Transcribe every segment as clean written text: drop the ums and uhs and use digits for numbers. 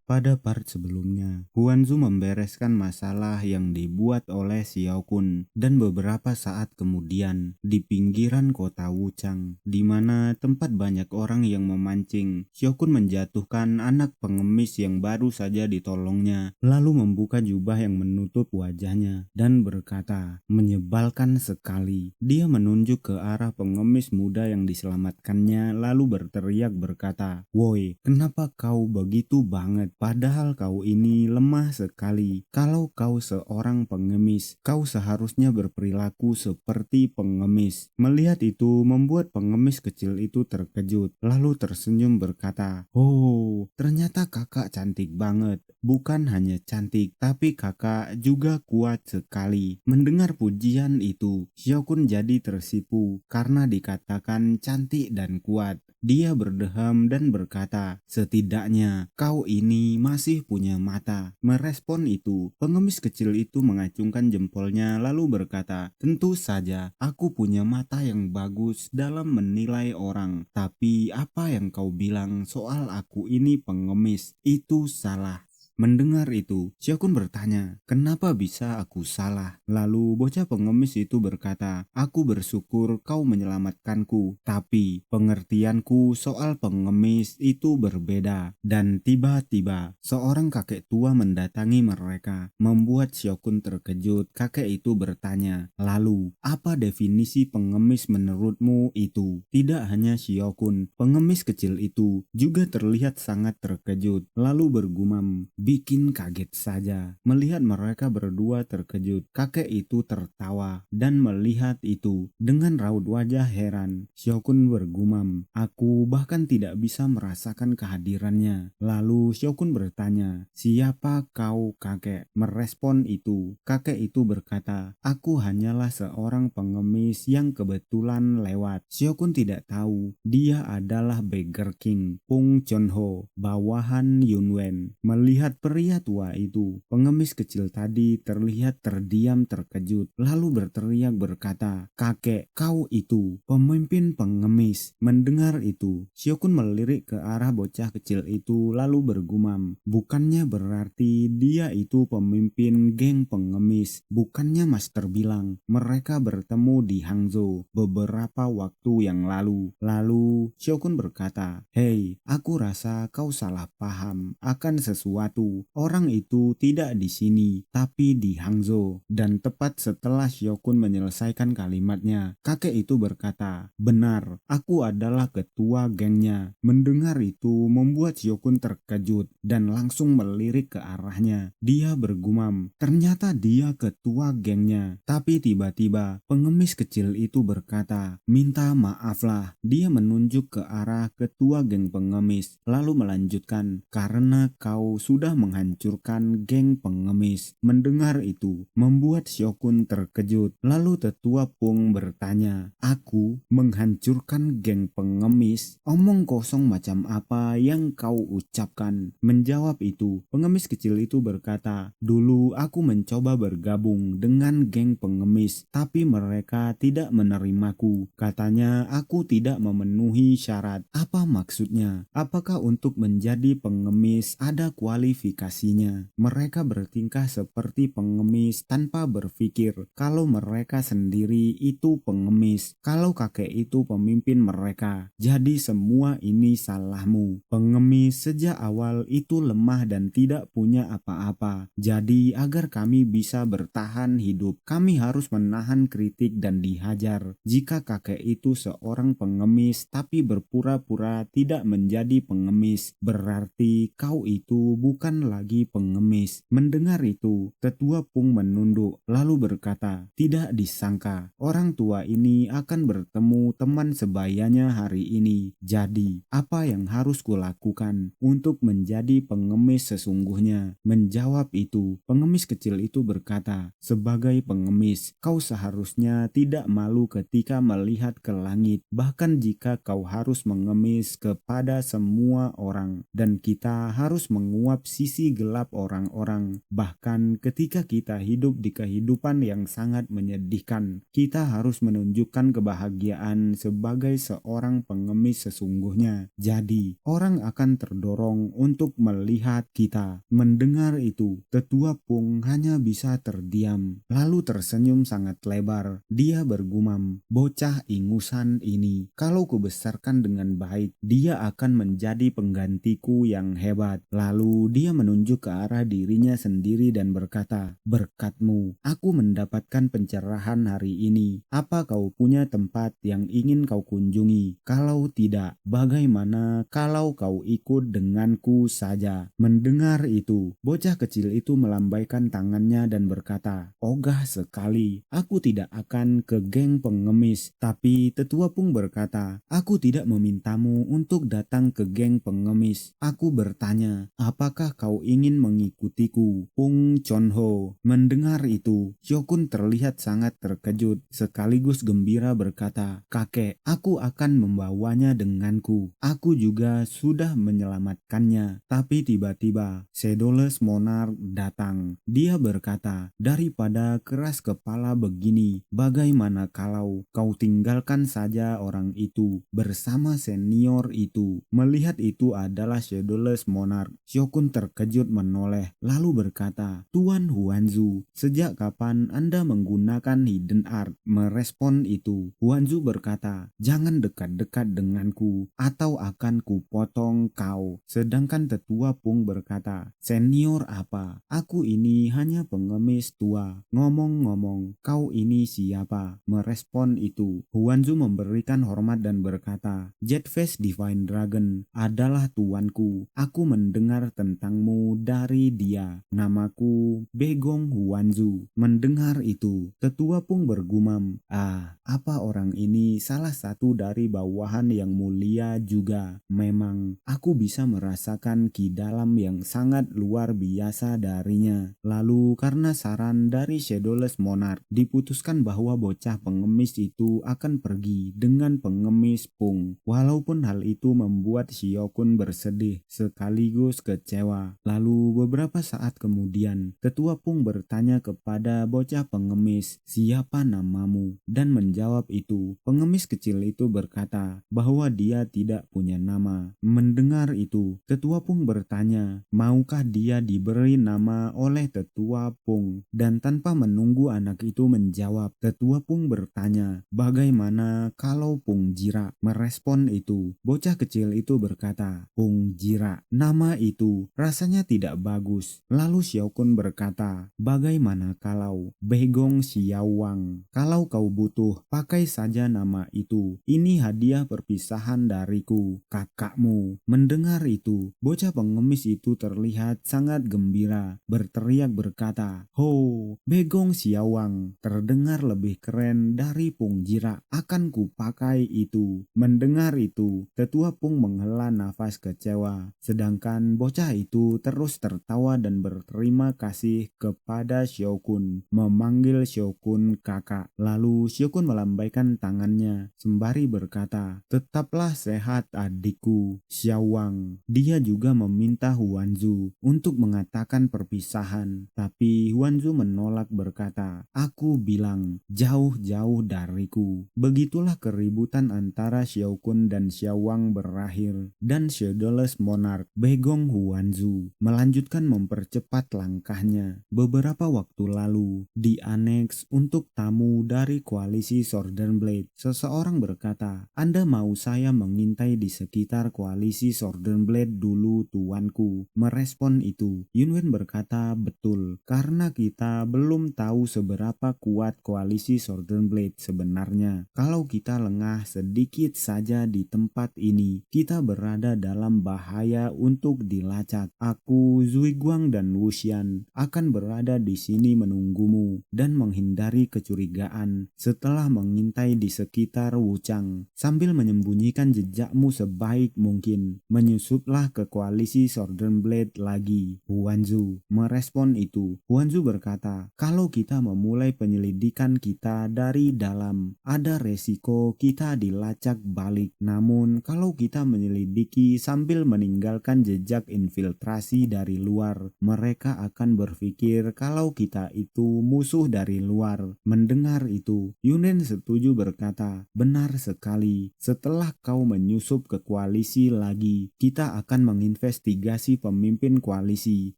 Pada part sebelumnya, Huanzu membereskan masalah yang dibuat oleh Xiao Kun dan beberapa saat kemudian di pinggiran kota Wuchang, di mana tempat banyak orang yang memancing, Xiao Kun menjatuhkan anak pengemis yang baru saja ditolongnya, lalu membuka jubah yang menutup wajahnya dan berkata, menyebalkan sekali. Dia menunjuk ke arah pengemis muda yang diselamatkannya lalu berteriak berkata, "Woi, kenapa kau begitu banget? Padahal kau ini lemah sekali. Kalau kau seorang pengemis, kau seharusnya berperilaku seperti pengemis." Melihat itu membuat pengemis kecil itu terkejut, lalu tersenyum berkata, "Oh, ternyata kakak cantik banget. Bukan hanya cantik, tapi kakak juga kuat sekali." Mendengar pujian itu, Xiao Kun jadi tersipu karena dikatakan cantik dan kuat. Dia berdeham dan berkata, "Setidaknya kau ini masih punya mata." Merespon itu, pengemis kecil itu mengacungkan jempolnya lalu berkata, "Tentu saja aku punya mata yang bagus dalam menilai orang. Tapi apa yang kau bilang soal aku ini pengemis, itu salah." Mendengar itu, Xiao Kun bertanya, "Kenapa bisa aku salah?" Lalu bocah pengemis itu berkata, "Aku bersyukur kau menyelamatkanku, tapi pengertianku soal pengemis itu berbeda." Dan tiba-tiba, seorang kakek tua mendatangi mereka, membuat Xiao Kun terkejut. Kakek itu bertanya, "Lalu, apa definisi pengemis menurutmu itu?" Tidak hanya Xiao Kun, pengemis kecil itu juga terlihat sangat terkejut, lalu bergumam, "Bikin kaget saja." Melihat mereka berdua terkejut, kakek itu tertawa dan melihat itu dengan raut wajah heran. Xiao Kun bergumam, "Aku bahkan tidak bisa merasakan kehadirannya." Lalu Xiao Kun bertanya, "Siapa kau, kakek?" Merespon itu, kakek itu berkata, "Aku hanyalah seorang pengemis yang kebetulan lewat." Xiao Kun tidak tahu dia adalah Beggar King, Pung Chonho, bawahan Yunwen. Melihat pria tua itu, pengemis kecil tadi terlihat terdiam terkejut, lalu berteriak berkata, "Kakek, kau itu pemimpin pengemis." Mendengar itu, Xiao Kun melirik ke arah bocah kecil itu lalu bergumam, "Bukannya berarti dia itu pemimpin geng pengemis?" Bukannya Master bilang mereka bertemu di Hangzhou beberapa waktu yang lalu. Lalu Xiao Kun berkata, "Hei, aku rasa kau salah paham akan sesuatu. Orang itu tidak di sini, tapi di Hangzhou." Dan tepat setelah Xiao Kun menyelesaikan kalimatnya, kakek itu berkata, "Benar, aku adalah ketua gengnya." Mendengar itu membuat Xiao Kun terkejut dan langsung melirik ke arahnya. Dia bergumam, ternyata dia ketua gengnya. Tapi tiba-tiba pengemis kecil itu berkata, "Minta maaflah." Dia menunjuk ke arah ketua geng pengemis, lalu melanjutkan, "Karena kau sudah menghancurkan geng pengemis." Mendengar itu membuat Xiao Kun terkejut. Lalu tetua Pung bertanya, "Aku menghancurkan geng pengemis? Omong kosong macam apa yang kau ucapkan?" Menjawab itu, pengemis kecil itu berkata, "Dulu aku mencoba bergabung dengan geng pengemis, tapi mereka tidak menerimaku. Katanya aku tidak memenuhi syarat." Apa maksudnya? Apakah untuk menjadi pengemis ada kualifikasinya? Mereka bertingkah seperti pengemis tanpa berpikir kalau mereka sendiri itu pengemis, kalau kakek itu pemimpin mereka. Jadi semua ini salahmu. Pengemis sejak awal itu lemah dan tidak punya apa-apa. Jadi agar kami bisa bertahan hidup, kami harus menahan kritik dan dihajar. Jika kakek itu seorang pengemis tapi berpura-pura tidak menjadi pengemis, berarti kau itu bukan lagi pengemis." Mendengar itu, tetua Pung menunduk lalu berkata, "Tidak disangka orang tua ini akan bertemu teman sebayanya hari ini. Jadi, apa yang harus kulakukan untuk menjadi pengemis sesungguhnya?" Menjawab itu, pengemis kecil itu berkata, "Sebagai pengemis, kau seharusnya tidak malu ketika melihat ke langit, bahkan jika kau harus mengemis kepada semua orang, dan kita harus menguap sisi gelap orang-orang. Bahkan ketika kita hidup di kehidupan yang sangat menyedihkan, kita harus menunjukkan kebahagiaan sebagai seorang pengemis sesungguhnya. Jadi, orang akan terdorong untuk melihat kita. Mendengar itu, Tetua Pung hanya bisa terdiam, lalu tersenyum sangat lebar. Dia bergumam, "Bocah ingusan ini, kalau kubesarkan dengan baik, dia akan menjadi penggantiku yang hebat." Lalu dia menunjuk ke arah dirinya sendiri dan berkata, "Berkatmu, aku mendapatkan pencerahan hari ini. Apa kau punya tempat yang ingin kau kunjungi? Kalau tidak, bagaimana kalau kau ikut denganku saja?" Mendengar itu, bocah kecil itu melambaikan tangannya dan berkata, "Ogah sekali, aku tidak akan ke geng pengemis." Tapi Tetua Pung berkata, "Aku tidak memintamu untuk datang ke geng pengemis. Aku bertanya, apakah kau ingin mengikutiku?" Pung Chonho mendengar itu, Hyokun terlihat sangat terkejut sekaligus gembira berkata, "Kakek, aku akan membawanya denganku. Aku juga sudah menyelamatkannya." Tapi tiba-tiba Shadows Monarch datang. Dia berkata, "Daripada keras kepala begini, bagaimana kalau kau tinggalkan saja orang itu bersama senior itu?" Melihat itu adalah Shadows Monarch, Hyokun terkejut menoleh lalu berkata, "Tuan Huanzu, sejak kapan Anda menggunakan hidden art?" Merespon itu, Huanzu berkata, "Jangan dekat-dekat denganku atau akan kupotong kau." Sedangkan Tetua Pung berkata, "Senior apa? Aku ini hanya pengemis tua. Ngomong-ngomong, kau ini siapa?" Merespon itu, Huanzu memberikan hormat dan berkata, "Jetface Divine Dragon adalah tuanku. Aku mendengar tentangmu dari dia. Namaku Begong Huanzu." Mendengar itu, Tetua Pung bergumam, apa orang ini salah satu dari bawahan yang mulia juga. Memang aku bisa merasakan ki dalam yang sangat luar biasa darinya." Lalu karena saran dari Shadowless Monarch, diputuskan bahwa bocah pengemis itu akan pergi dengan pengemis Pung. Walaupun hal itu membuat Hyokun bersedih sekaligus kecewa. Lalu beberapa saat kemudian, Tetua Pung bertanya kepada bocah pengemis, "Siapa namamu?" Dan menjawab itu, pengemis kecil itu berkata bahwa dia tidak punya nama. Mendengar itu, Tetua Pung bertanya, maukah dia diberi nama oleh Tetua Pung? Dan tanpa menunggu anak itu menjawab, Tetua Pung bertanya, "Bagaimana kalau Pung Jira?" Merespon itu, bocah kecil itu berkata, "Pung Jira, nama itu rasanya tidak bagus." Lalu Hyokun berkata, "Bagaimana kalau Begong Xiaowang? Kalau kau butuh, pakai saja nama itu. Ini hadiah perpisahan dariku, kakakmu." Mendengar itu, bocah pengemis itu terlihat sangat gembira, berteriak berkata, "Ho, Begong Xiaowang terdengar lebih keren dari Pung Jira. Akan kupakai itu." Mendengar itu, Tetua Pung menghela nafas kecewa, sedangkan bocah itu terus tertawa dan berterima kasih kepada Hyokun, memanggil Hyokun kakak. Lalu Hyokun melambaikan tangannya sembari berkata, "Tetaplah sehat adikku Xiaowang." Dia juga meminta Huanzu untuk mengatakan perpisahan, tapi Huanzu menolak berkata, "Aku bilang jauh-jauh dariku." Begitulah keributan antara Hyokun dan Xiaowang berakhir, dan Shadowless Monarch Begong Huanzu melanjutkan mempercepat langkahnya. Beberapa waktu lalu, di aneks untuk tamu dari koalisi Southern Blade, seseorang berkata, "Anda mau saya mengintai di sekitar koalisi Southern Blade dulu, tuanku?" Merespon itu, Yunwen berkata, "Betul, karena kita belum tahu seberapa kuat koalisi Southern Blade sebenarnya. Kalau kita lengah sedikit saja di tempat ini, kita berada dalam bahaya untuk dilacak. Aku, Zuiguang dan Wuxian akan berada di sini menunggumu dan menghindari kecurigaan setelah mengintai di sekitar Wuchang sambil menyembunyikan jejakmu sebaik mungkin. Menyusuplah ke koalisi Southern Blade lagi, Huanzu." Merespon itu, Huanzu berkata, "Kalau kita memulai penyelidikan kita dari dalam, ada resiko kita dilacak balik. Namun kalau kita menyelidiki sambil meninggalkan jejak infiltrasi, konspirasi dari luar. Mereka akan berpikir kalau kita itu musuh dari luar. Mendengar itu, Yunen setuju berkata, benar sekali. Setelah kau menyusup ke koalisi lagi, kita akan menginvestigasi pemimpin koalisi,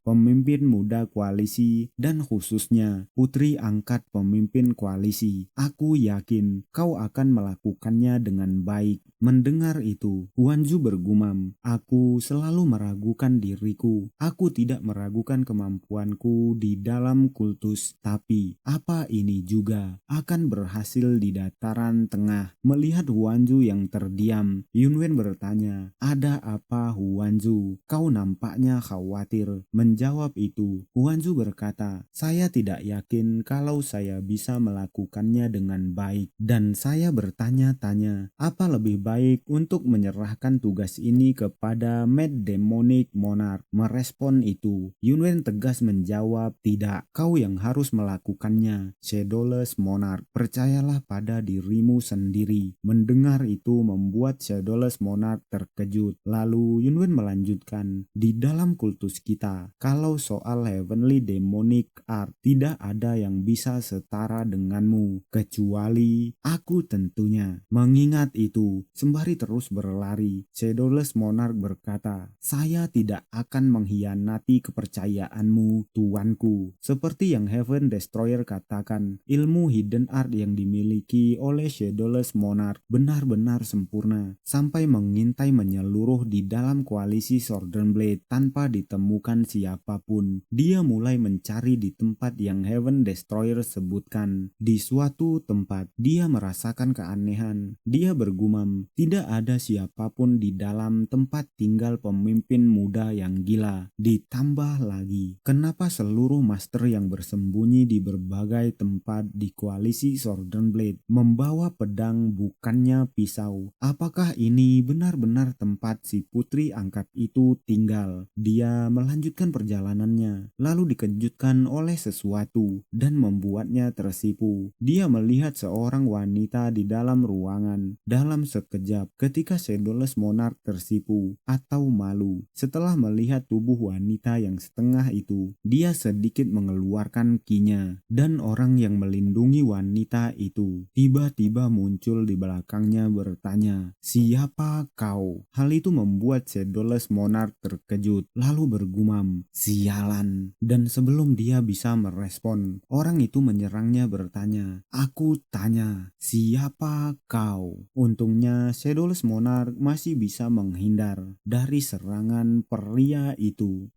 pemimpin muda koalisi, dan khususnya putri angkat pemimpin koalisi. Aku yakin kau akan melakukannya dengan baik. Mendengar itu, Huanzu bergumam, aku selalu meragukan diriku. Aku tidak meragukan kemampuanku di dalam kultus, tapi apa ini juga akan berhasil di dataran tengah? Melihat Huanzu yang terdiam, Yunwen bertanya, ada apa Huanzu? Kau nampaknya khawatir. Menjawab itu, Huanzu berkata, saya tidak yakin kalau saya bisa melakukannya dengan baik. Dan saya bertanya-tanya, apa lebih baik untuk menyerahkan tugas ini kepada Mad Demonic Monarch? Merespon itu, Yunwen tegas menjawab, tidak, kau yang harus melakukannya, Shadowless Monarch. Percayalah pada dirimu sendiri. Mendengar itu membuat Shadowless Monarch terkejut. Lalu Yunwen melanjutkan, di dalam kultus kita, kalau soal Heavenly Demonic Art, tidak ada yang bisa setara denganmu, kecuali aku tentunya. Mengingat itu, sembari terus berlari, Shadowless Monarch berkata, saya tidak akan mengkhianati kepercayaanmu, tuanku. Seperti yang Heaven Destroyer katakan, ilmu hidden art yang dimiliki oleh Shadowless Monarch benar-benar sempurna, sampai mengintai menyeluruh di dalam koalisi Southern Blade tanpa ditemukan siapapun. Dia mulai mencari di tempat yang Heaven Destroyer sebutkan. Di suatu tempat, dia merasakan keanehan. Dia bergumam, tidak ada siapapun di dalam tempat tinggal pemimpin muda yang gila. Ditambah lagi, kenapa seluruh master yang bersembunyi di berbagai tempat di koalisi Southern Blade membawa pedang bukannya pisau? Apakah ini benar-benar tempat si putri angkat itu tinggal? Dia melanjutkan perjalanannya, lalu dikejutkan oleh sesuatu dan membuatnya tersipu. Dia melihat seorang wanita di dalam ruangan. Dalam sekejap, ketika Shadowless Monarch tersipu atau malu setelah melihat tubuh wanita yang setengah itu, dia sedikit mengeluarkan kinya, dan orang yang melindungi wanita itu tiba-tiba muncul di belakangnya bertanya, siapa kau? Hal itu membuat Shadowless Monarch terkejut, lalu bergumam, sialan. Dan sebelum dia bisa merespon, orang itu menyerangnya bertanya, aku tanya, siapa kau? Untungnya Shadowless Monarch masih bisa menghindar dari serangan pria itu.